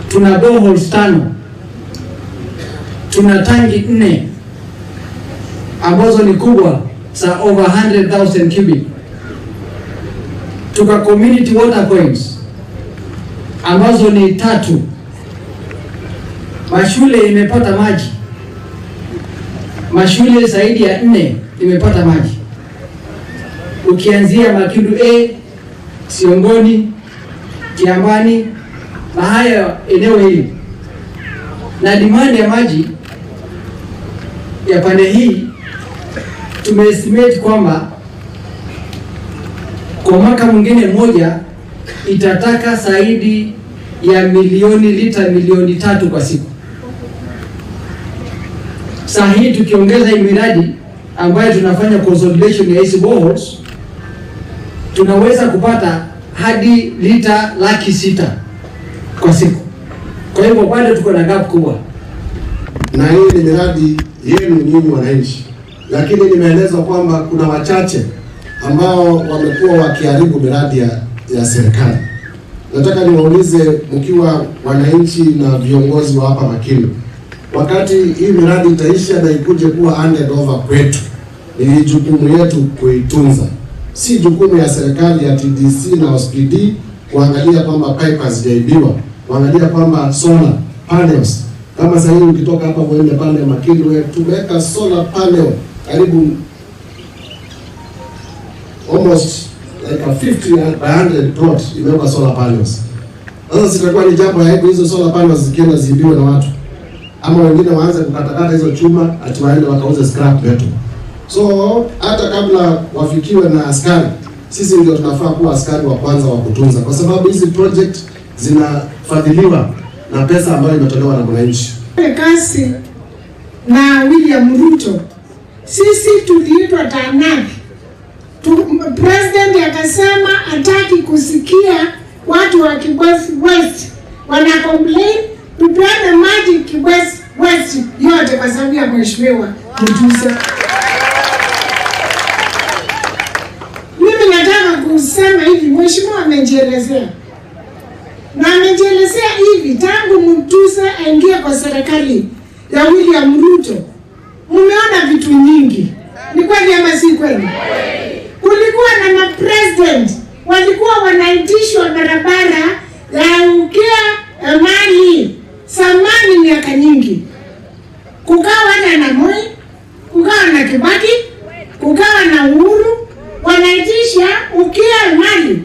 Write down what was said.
Tuna boreholes 5, tuna tangi 4 ambazo ni kubwa za over 100,000 cubic. Tuka community water points ambazo ni 3. Mashule imepata maji, mashule zaidi ya 4 imepata maji, ukianzia Makindu A, Siongoni, Kiambani na haya eneo hili. Na demand ya maji ya pande hii tumeestimate kwamba kwa mwaka mwingine mmoja itataka zaidi ya lita milioni 3 kwa siku. Saa hii tukiongeza hii miradi ambayo tunafanya consolidation ya hizi boreholes, tunaweza kupata hadi lita 600,000 kwa siku. Kwa hivyo bado tuko na gap kubwa. Na hii ni miradi yenu nyinyi wananchi, lakini nimeelezwa kwamba kuna wachache ambao wamekuwa wakiharibu miradi ya serikali. Nataka niwaulize, mkiwa wananchi na viongozi wa hapa Makindu, wakati hii miradi itaisha na ikuje kuwa handed over kwetu, ni jukumu yetu kuitunza. Si jukumu ya serikali ya TDC na OSPD kuangalia kwamba pipe hazijaibiwa, kuangalia kwamba solar panels. Kama sasa hivi ukitoka hapa uende pale Makindu, tumeweka solar panel karibu almost like a 50 by 100 plot imeweka solar panels. Sasa sitakuwa ni jambo ya hizo solar panels zikienda ziibiwe na watu, ama wengine waanze kukatakata hizo chuma ati waende wakauze scrap metal. So hata kabla wafikiwe na askari, sisi ndio tunafaa kuwa askari wa kwanza wa kutunza, kwa sababu hizi project zinafadhiliwa na pesa ambayo imetolewa na mwananchi. Kasi na William Ruto, sisi tuliitwa TANAPI. President akasema hataki kusikia watu wa Kibwezi West wana complain, tupeane maji Kibwezi West yote kwa sababu ya mheshimiwa Mutuse. Mimi nataka kusema hivi, mheshimiwa amejielezea. Na amejielezea hivi tangu Mutuse aingie kwa serikali ya William Ruto. Mumeona vitu nyingi. Ni kweli ama si kweli? Kulikuwa na mapresident walikuwa wanaitishwa barabara ya Ukia Mali samani miaka nyingi. Kukawa na Moi, kukawa na Kibaki, kukawa na Uhuru, wanaitisha Ukia Mali.